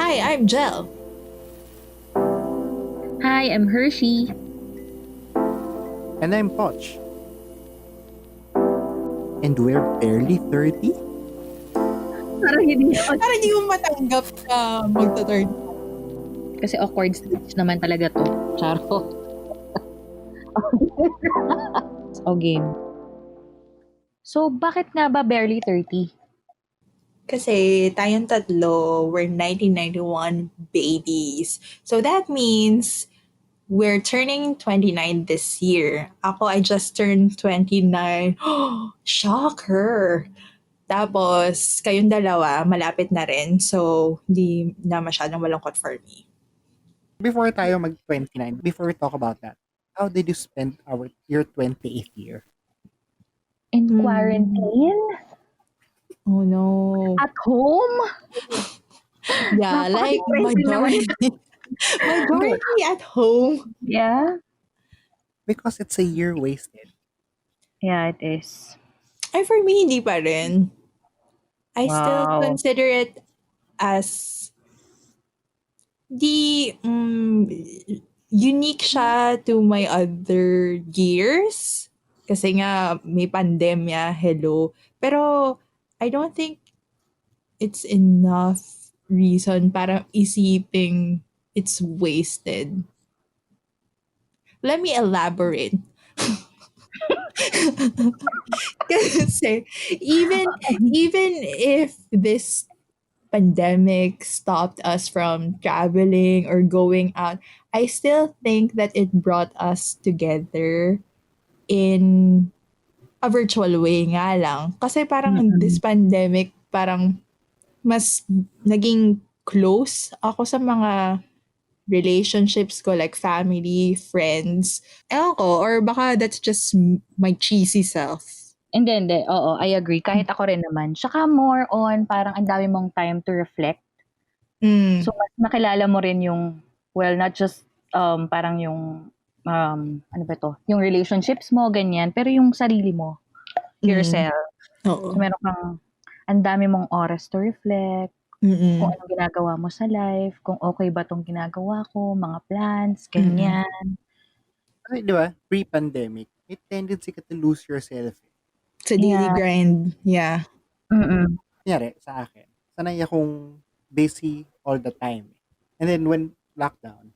Hi, I'm Jel. Hi, I'm Hershey. And I'm Poch. And we're barely 30? Parang hindi naman. Para hindi mo matanggap na magta-third. Kasi awkward stage naman talaga to. Charo. O game. So, bakit nga ba barely 30? Kasi tayong tatlo, we're 1991 babies. So that means we're turning 29 this year. Ako, I just turned 29. Shocker! Tapos, kayong dalawa, malapit na rin. So, di na masyadong malungkot for me. Before tayo mag-29, before we talk about that, how did you spend your 28th year? In quarantine? Oh no. At home? Yeah, like Napaka-depressing naman. majority at home. Yeah? Because it's a year wasted. Yeah, it is. Ay, for me, hindi pa rin. I still Wow. consider it as the unique siya to my other years. Kasi nga, may pandemya, hello. Pero, I don't think it's enough reason para isiping it's wasted. Let me elaborate. Kasi even if this pandemic stopped us from traveling or going out, I still think that it brought us together in a virtual way nga lang. Kasi parang this pandemic, parang mas naging close ako sa mga relationships ko, like family, friends. Ewan ko, or baka that's just my cheesy self. Hindi. Oo, I agree. Kahit ako rin naman. Tsaka more on parang ang dami mong time to reflect. Mm. So, mas nakilala mo rin yung, well, not just parang yung, ano ba to? Yung relationships mo, ganyan. Pero yung sarili mo, yourself. Oo. So, meron kang, ang dami mong oras to reflect, kung anong ginagawa mo sa life, kung okay ba tong ginagawa ko, mga plans, ganyan. Kasi di ba, pre-pandemic, may tendency ka to lose yourself. Sa daily Yeah. grind. Yeah. Mm-mm. Kunyari, sa akin, sanay akong busy all the time. And then when lockdown,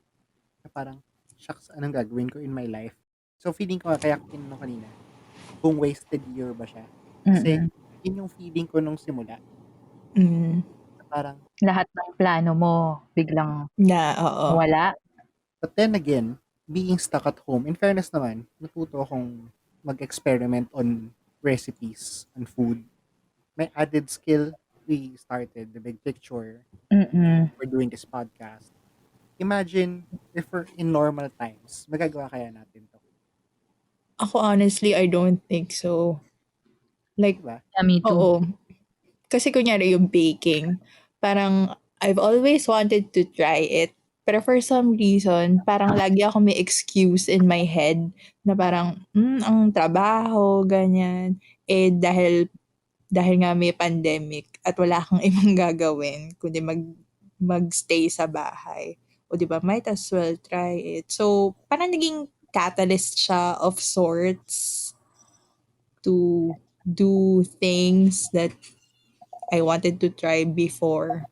parang, shucks, anong gagawin ko in my life? So feeling ko, kaya ko tinanong kanina, kung wasted year ba siya. Kasi, Mm-mm. yun yung feeling ko nung simula. Mm. Parang, Lahat ng plano mo, biglang Na, oo. wala. but then again, being stuck at home, in fairness naman, natuto akong mag-experiment on recipes and food. May added skill, we started the big picture. Mm-mm. We're doing this podcast. Imagine if we're in normal times, magagawa kaya natin to. Ako honestly, I don't think so. Like, Diba? Yeah, me too. oo. Kasi kunyari yung baking, parang I've always wanted to try it. Pero for some reason, parang lagi ako may excuse in my head na parang, ang trabaho, ganyan. Eh, dahil nga may pandemic at wala kang ibang gagawin kundi magstay sa bahay. O di ba, might as well try it. So, parang naging catalyst siya of sorts to do things that I wanted to try before.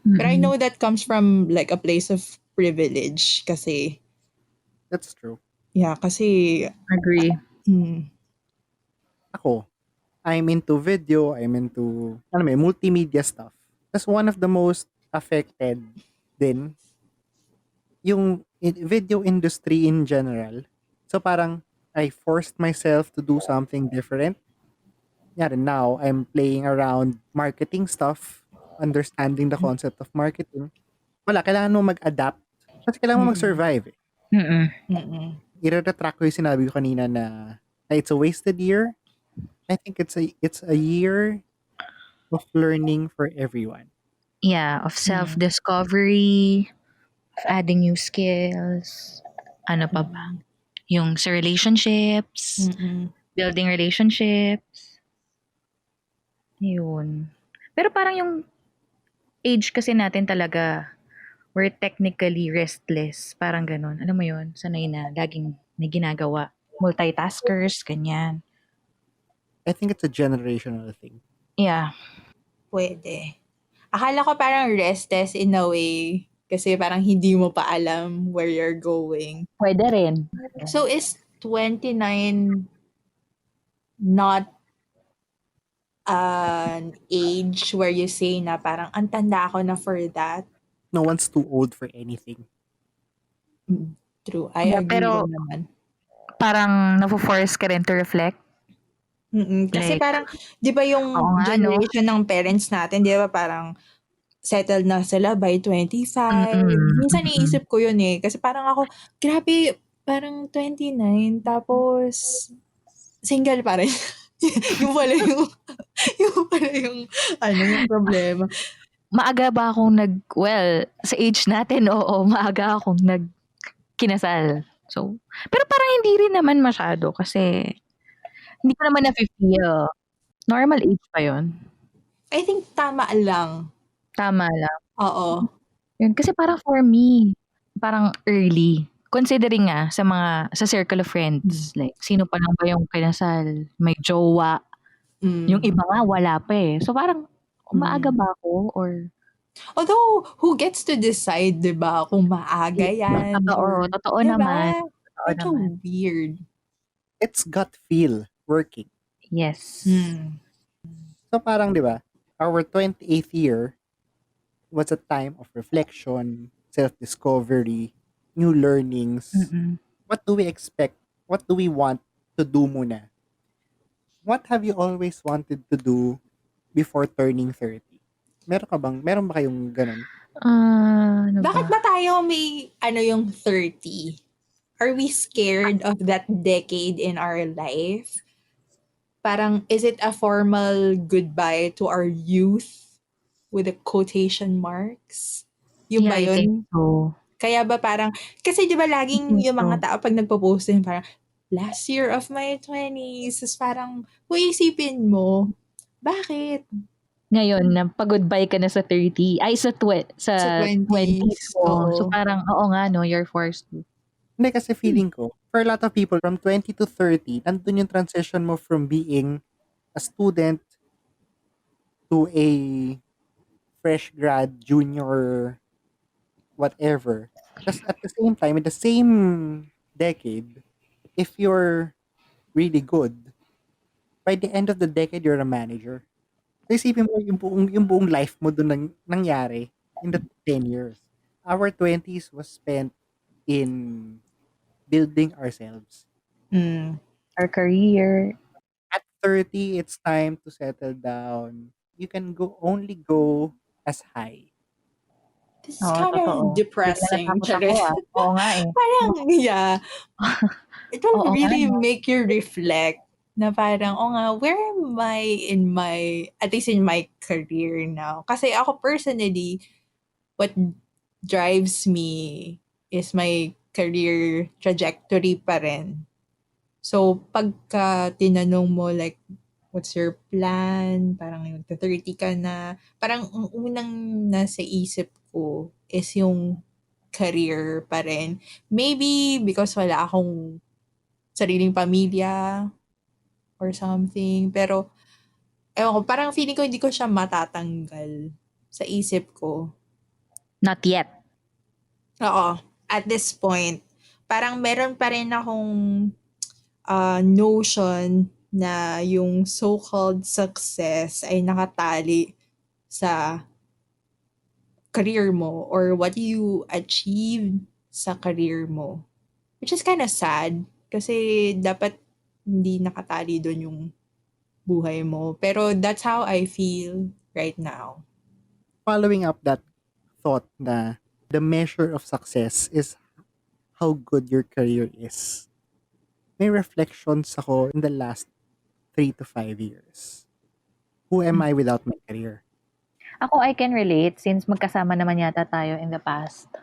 But I Mm-mm. know that comes from like a place of privilege kasi, That's true. yeah, kasi, Agree. Ako, I'm into video, I'm into, multimedia stuff. That's one of the most affected din yung video industry in general. So parang I forced myself to do something different. Yeah, now I'm playing around marketing stuff, understanding the concept of marketing. Wala, kailangan mo mag-adapt. Kasi kailangan mo mag-survive. Mm-mm. I-retract ko yung sinabi ko kanina na it's a wasted year. I think it's a year of learning for everyone. Yeah, of self-discovery, of adding new skills. Ano pa ba? Yung sa relationships, building relationships. Yun. Pero parang yung age kasi natin talaga, we're technically restless. Parang ganun. Alam mo yun? Sanay na. Laging may ginagawa. Multitaskers, ganyan. I think it's a generational thing. Yeah. Pwede. Akala ko parang restless in a way kasi parang hindi mo pa alam where you're going. Pwede rin. So is 29 not an age where you say na parang ang tanda ako na for that? No one's too old for anything. True. I Yeah, agree pero rin naman. parang na-force ka rin to reflect. Kasi Like, parang, di ba yung oo nga, no? generation ng parents natin, di ba parang settled na sila by 25. Minsan iisip ko yun eh. Kasi parang ako, grabe, parang 29, tapos single pa rin. yung pala yung, yung problema. Maaga ba akong sa age natin, oo, maaga akong kinasal. So, pero parang hindi rin naman masyado kasi hindi ko naman na-feel. Normal age pa yun. I think tama lang. Tama lang. Oo. Yun, kasi parang for me, parang early. Considering sa circle of friends, like, sino pa lang ba yung kinasal? May jowa. Yung iba nga, wala pa eh. So parang, maaga ba ako? Or Although, who gets to decide, di ba, kung maaga yan? Totoo Di ba? ba? Medyo weird. It's gut feel working. Yes. So parang, di ba, our 28th year was a time of reflection, self-discovery, new learnings. What do we expect? What do we want to do muna? What have you always wanted to do before turning 30? Meron ba kayong ganun? Bakit ba tayo may yung 30? Are we scared of that decade in our life? Parang, is it a formal goodbye to our youth with the quotation marks? Yung ba I yun? think so. Kaya ba parang, kasi di ba laging yung mga tao pag nagpo-post din parang, last year of my 20s, is parang, kung isipin mo, bakit? Ngayon, pag-goodbye ka na sa 30, ay sa 20s mo. Oo. So parang, oo nga, no, you're forced to. Hindi, kasi feeling ko, for a lot of people, from 20 to 30, nandun yung transition mo from being a student to a fresh grad, junior, whatever. Just at the same time, in the same decade, if you're really good, by the end of the decade, you're a manager. So, isipin mo yung buong life mo doon nangyari in the 10 years. Our 20s was spent in building ourselves. Our career. At 30, it's time to settle down. You can only go as high. This is kind of depressing. Oo nga eh. Parang, yeah. It will really make you reflect na parang, where am I at least in my career now? Kasi ako personally, what drives me is my career trajectory pa rin. So, pagka tinanong mo like, what's your plan? Parang yung 30 ka na. Parang ang unang nasa isip ko is yung career pa rin. Maybe because wala akong sariling pamilya or something. Pero, ewan ko, parang feeling ko hindi ko siya matatanggal sa isip ko. Not yet. Oo. At this point, parang meron pa rin akong notion na yung so-called success ay nakatali sa career mo or what you achieved sa career mo. Which is kind of sad kasi dapat hindi nakatali doon yung buhay mo. Pero that's how I feel right now. Following up that thought na the measure of success is how good your career is. May reflections ako in the last 3 to 5 years. Who am I without my career? Ako, I can relate since magkasama naman yata tayo in the past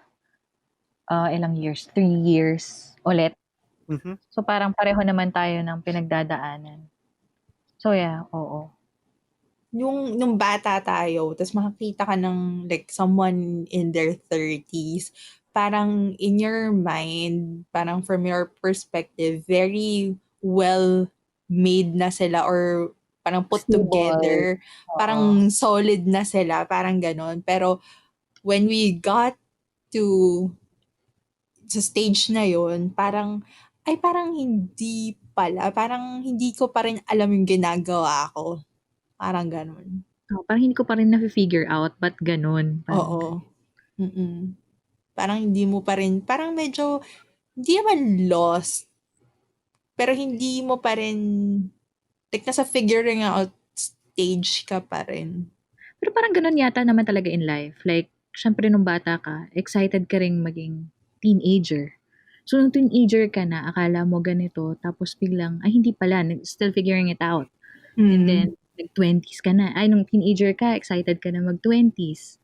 ilang years? 3 years ulit. So parang pareho naman tayo ng pinagdadaanan. So yeah, oo. nung bata tayo ta's makakita ka ng like someone in their 30s, parang in your mind, parang from your perspective, very well made na sila or parang put Stable. together, Oo. parang solid na sila, parang gano'n. Pero when we got to sa stage na yun, parang, ay parang hindi pala, parang hindi ko pa rin alam yung ginagawa ko. Parang gano'n. Parang hindi ko pa rin nafi-figure out ba't gano'n, parang Oo. Mm. Parang hindi mo pa rin, parang medyo, hindi naman lost, pero hindi mo pa rin, like nasa figuring out stage ka pa rin. Pero parang gano'n yata naman talaga in life. Like, siyempre nung bata ka, excited ka ring maging teenager. So, nung teenager ka na, akala mo ganito, tapos biglang, ay hindi pala, still figuring it out. And then, nag-20s ka na. Ay, nung teenager ka, excited ka na mag-20s.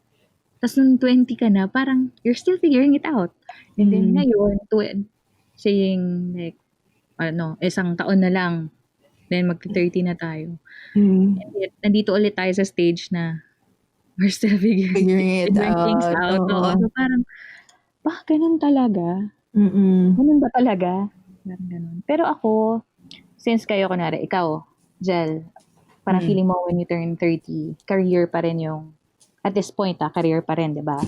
Tapos nung 20 ka na, parang, you're still figuring it out. And then, ngayon, saying, like, isang taon na lang, then mag-30 na tayo. And then, nandito ulit tayo sa stage na, we're still Figuring it figuring things out. out. Oo. So, parang, ganun talaga? Mm. Ganun ba talaga? Parang ganun. Pero ako, since kayo, kunwari, ikaw, Jel, parang feeling mo when you turn 30, career pa rin yung, at this point, career pa rin, di ba?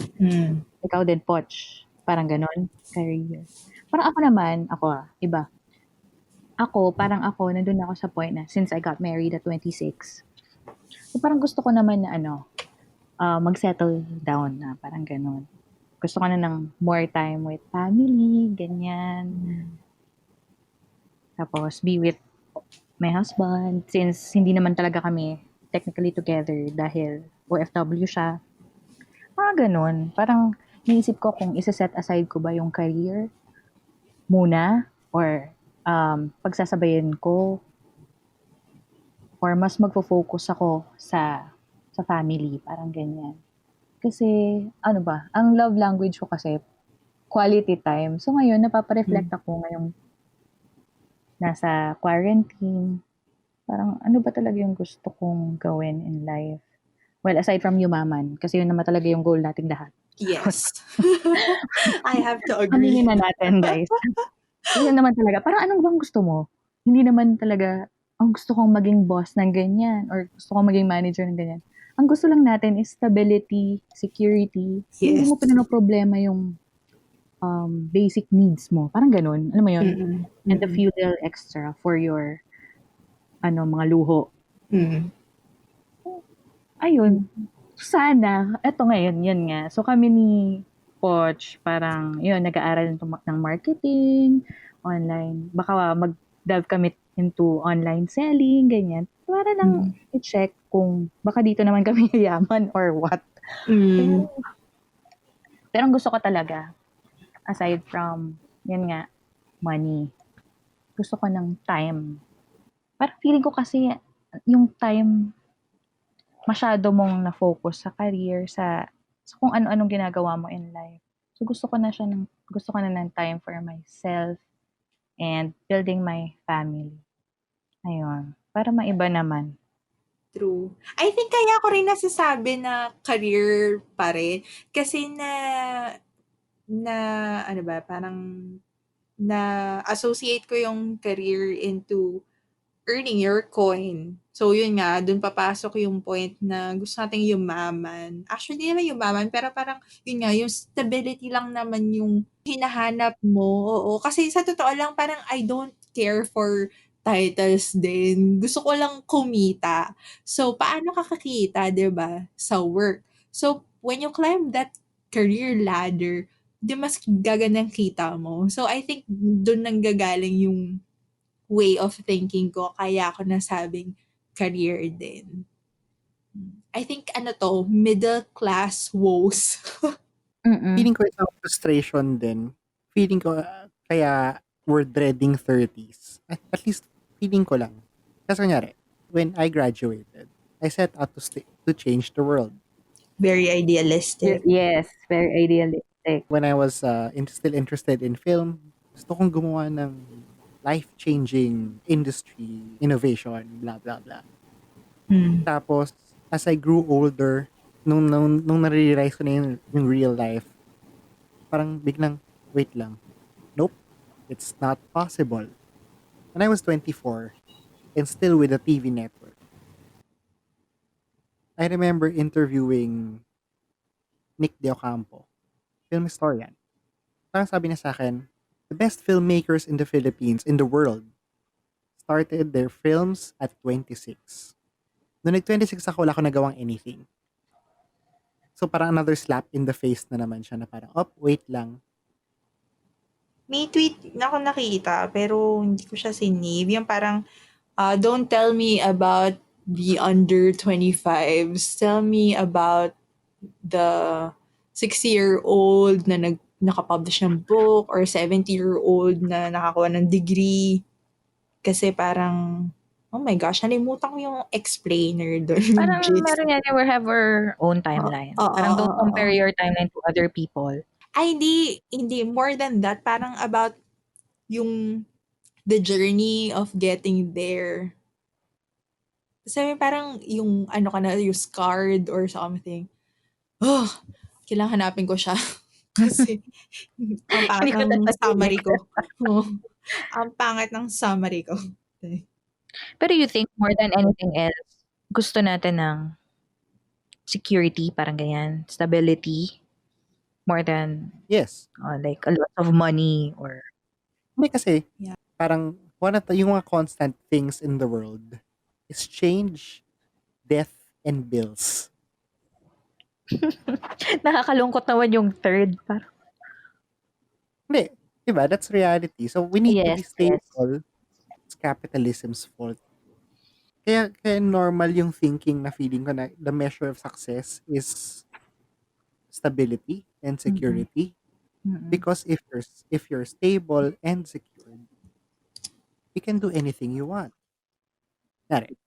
Ikaw din, Poch. Parang ganun, career. Parang ako naman, iba. Parang ako, nandun ako sa point na, since I got married at 26, so parang gusto ko naman na mag-settle down na, parang ganun. Gusto ko na ng more time with family, ganyan. Tapos, be with my husband, since hindi naman talaga kami technically together dahil OFW siya. Mga ganun. Parang, naisip ko kung isa-set aside ko ba yung career muna, or pagsasabayin ko, or mas magfo-focus ako sa family, parang ganyan. Kasi, ang love language ko kasi, quality time. So ngayon, napapa-reflect ako ngayong nasa quarantine. Parang, ano ba talaga yung gusto kong gawin in life? Well, aside from yumaman, kasi yun naman talaga yung goal nating lahat. Yes. I have to agree. Aminin na natin, guys. Yun naman talaga. Parang anong bang gusto mo? Hindi naman talaga, ang gusto kong maging boss ng ganyan, or gusto kong maging manager ng ganyan. Ang gusto lang natin is stability, security. Hindi mo pinoproblema yung basic needs mo. Parang ganun. Alam mo yun? And the few little extra for your mga luho. Ayun. Sana, eto ngayon, yun nga. So kami ni Poch, parang, yun, nag-aaral ng marketing, online. Baka mag-dive kami into online selling, ganyan. Para lang i-check kung baka dito naman kami yayaman or what. Pero ang gusto ko talaga, aside from, yun nga, money, gusto ko ng time. Parang feeling ko kasi, yung time, masyado mong na-focus sa career, sa kung ano-anong ginagawa mo in life. So gusto ko na ng time for myself and building my family. Ayun. Para maiba naman. True. I think kaya ko rin nasasabi na career pa rin. Kasi ano ba, parang na-associate ko yung career into earning your coin. So, yun nga, dun papasok yung point na gusto nating yumaman. Actually, di naman yumaman, pero parang, yun nga, yung stability lang naman yung hinahanap mo. Oo, kasi sa totoo lang, parang I don't care for titles din. Gusto ko lang kumita. So, paano ka kakita, di ba, sa work? So, when you climb that career ladder, di mas gagandang kita mo. So, I think dun nanggagaling yung way of thinking ko, kaya ako nasabing career din. I think middle class woes. Feeling ko isang frustration din. Feeling ko kaya we're dreading 30s. At least feeling ko lang. Kasi kunyari, when I graduated, I set out to change the world. Very idealistic. Yes, very idealistic. When I was still interested in film, gusto kong gumawa ng life-changing industry, innovation, blah, blah, blah. Tapos, as I grew older, nung nare-realize ko na yung real life, parang biglang, wait lang. Nope, it's not possible. When I was 24 and still with the TV network, I remember interviewing Nick De Ocampo, film historian. Parang sabi niya sa akin, the best filmmakers in the Philippines, in the world, started their films at 26. Noong nag-26 ako, wala ko nagawang anything. So parang another slap in the face na naman siya na parang, wait lang. May tweet na ako nakita, pero hindi ko siya sinave. Yung parang, don't tell me about the under 25s. Tell me about the 60-year-old na nakapublish ng book or 70-year-old na nakakuha ng degree. Kasi parang, oh my gosh, nalimutan ko yung explainer doon. Parang meron yan, we have our own timeline. Parang don't compare your timeline to other people. Ay, hindi. More than that, parang about yung the journey of getting there. Sabi parang yung ano ka na, yung scarred or something. Oh, kailangan hanapin ko siya. Kasi ang pangit ng summary ko. Ang pangit ng summary ko. Pero you think more than anything else, gusto natin ng security, parang ganyan, stability, more than Yes. like a lot of money or... Hindi kasi, parang yung mga constant things in the world is change, death, and bills. Nakakalungkot naman yung third. Parang... Hindi, diba? That's reality. So we need to be stable. It's capitalism's fault. Kaya normal yung thinking na feeling ko na the measure of success is stability and security. Mm-mm. Because if you're stable and secured, you can do anything you want.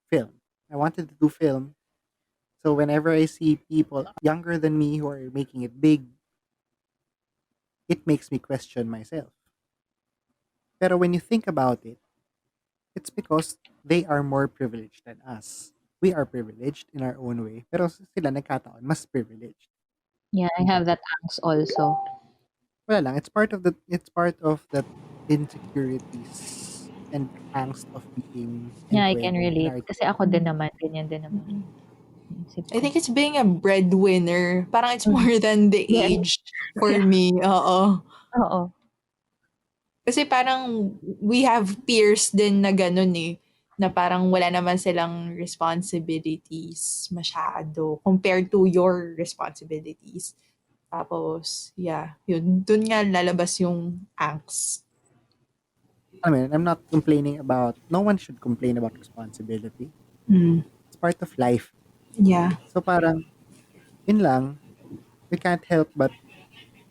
Film. I wanted to do film. So whenever I see people younger than me who are making it big, it makes me question myself. Pero when you think about it, it's because they are more privileged than us. We are privileged in our own way, pero sila nagkataon mas privileged. Yeah, I have that angst also. Wala lang, it's part of that insecurities and angst of being in Yeah, I can relate. Kasi ako din naman, ganyan din naman. I think it's being a breadwinner. Parang it's more than the age for me. Oo. Kasi parang we have peers din na ganun eh. Na parang wala naman silang responsibilities masyado compared to your responsibilities. Tapos, yeah, yun. Dun nga lalabas yung angst. I mean, I'm not complaining about, no one should complain about responsibility. It's part of life. Yeah. So parang, yun lang, we can't help but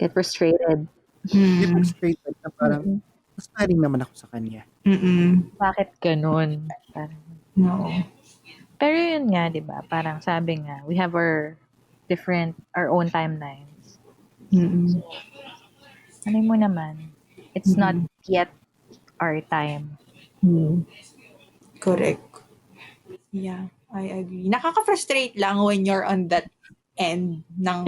get frustrated. get frustrated na parang, mas paring naman ako sa kanya. Bakit ganun? Parang, no. Pero yun nga, di ba? Parang sabi nga, we have our own timelines. So, ano mo naman, it's not yet our time. Correct. Yeah, I agree. Nakaka-frustrate lang when you're on that end ng,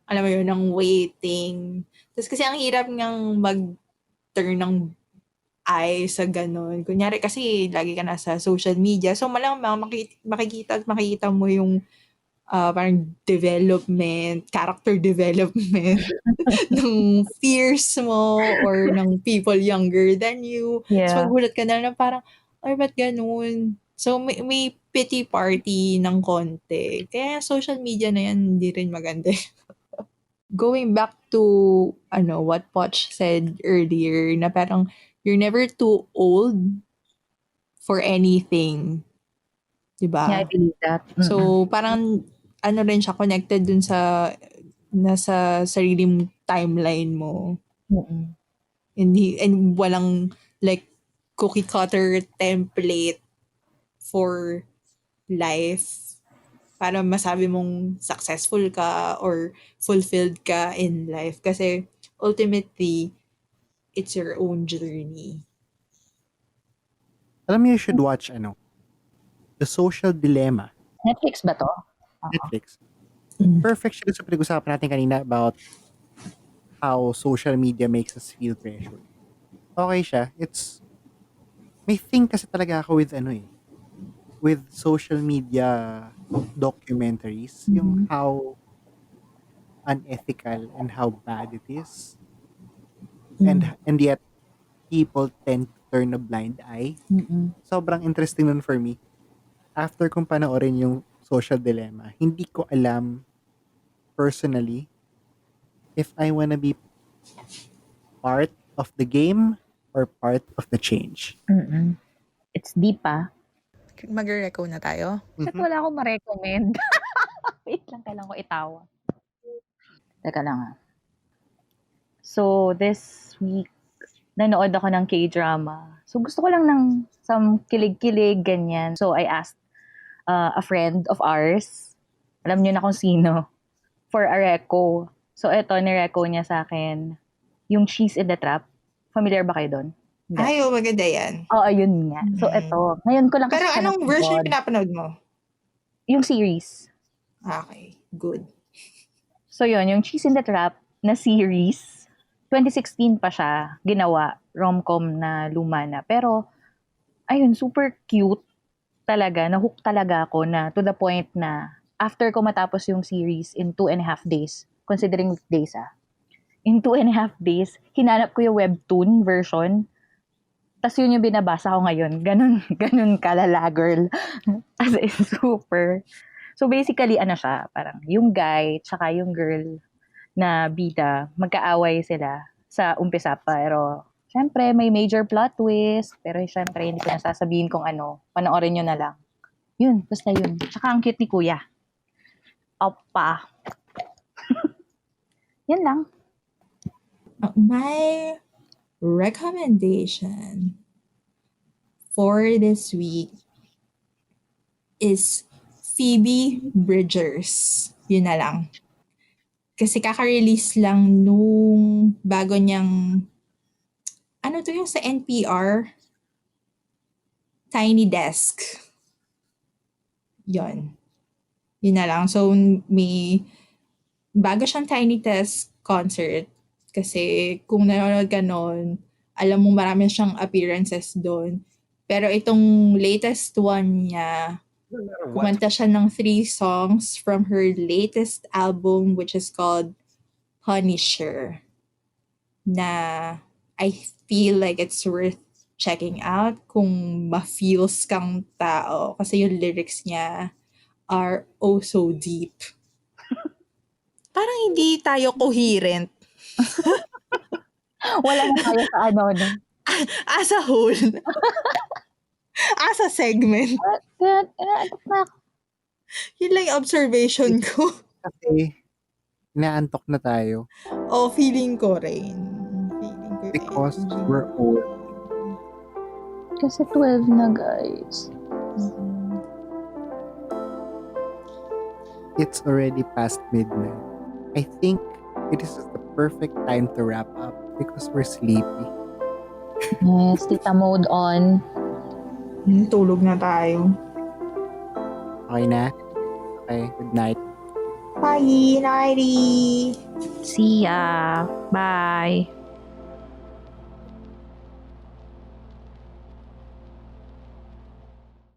alam mo yun, ng waiting. Tapos kasi ang hirap ngang mag-turn ng eye sa ganun. Kunyari kasi lagi ka nasa social media. So malamang makikita mo yung parang development, character development ng fears mo or ng people younger than you. Yeah. So magulat ka na parang, ay, ba't ganun? So may pity party ng konti. Kaya social media na yan, hindi rin maganda. Going back to what Poch said earlier, na parang you're never too old for anything. Diba? Yeah, I believe that. So, parang rin siya, connected dun sa nasa sariling timeline mo. And walang like cookie cutter template for life para masabi mong successful ka or fulfilled ka in life. Kasi ultimately, it's your own journey. Alam mo, you should watch The Social Dilemma. Netflix ba to? Netflix. Mm. Perfect siya dun sa pinag-usapan natin kanina about how social media makes us feel pressure. Okay siya. May thing kasi talaga ako with with social media documentaries, yung Mhm. how unethical and how bad it is. Mm. And yet, people tend to turn a blind eye. Mm-mm. Sobrang interesting nun for me. After kong panoorin yung Social Dilemma, hindi ko alam personally if I wanna be part of the game or part of the change. Mm-mm. It's deep Magre-reco na tayo? Shit, Mhm. wala akong ma-recommend. Wait lang, kailangan ko itawa. Teka lang So, this week, nanood ako ng K-drama. So, gusto ko lang ng some kilig-kilig, ganyan. So, I asked a friend of ours, alam niyo na kung sino, for a reco. So, eto, nireco niya sa akin, yung Cheese in the Trap. Familiar ba kayo doon? Hindi. Ay, maganda yan. Oo, ayun nga. So, eto, ngayon ko lang Pero kasi siya anong version yung napanood. pinapanood mo? Yung series. Okay, good. So, yun, yung Cheese in the Trap na series, 2016 pa siya ginawa, rom-com na luma na. Pero, ayun, super cute talaga. Nahook talaga ako na to the point na after ko matapos yung series in 2.5 days, considering weekdays in 2.5 days, hinanap ko yung webtoon version. Tapos yun yung binabasa ko ngayon. Ganun kalala, girl. As in, super. So basically, ano siya, parang yung guy, tsaka yung girl na bida, magkaaway sila sa umpisa pero syempre may major plot twist pero syempre hindi ko nasasabihin kung ano, panoorin nyo na lang. Yun, basta yun. Tsaka ang cute ni kuya. Opa. Yan lang. My recommendation for this week is Phoebe Bridgers. Yun na lang. Kasi kaka-release lang nung bago niyang, ano to yung sa NPR? Tiny Desk. Yun. Yun na lang. So, may bago siyang Tiny Desk concert. Kasi kung nanonood ka nun, alam mo marami siyang appearances doon. Pero itong latest one niya, kumanta siya ng 3 songs from her latest album which is called Punisher. Na I feel like it's worth checking out kung ma-feels kang tao. Kasi yung lyrics niya are oh so deep. Parang hindi tayo coherent Wala na tayo sa ano, no? as a whole. As a segment. Inaantok na ako. Yun lang yung observation ko. Kasi, inaantok na tayo Feeling ko rin. Feeling ko rin. because we're old. Kasi 12 na, guys. It's already past midnight. I think it is the perfect time to wrap up because we're sleepy. Yes, tita mode on. Tulog na tayo. Okay na? Okay, good night. Bye, nighty. See ya. Bye.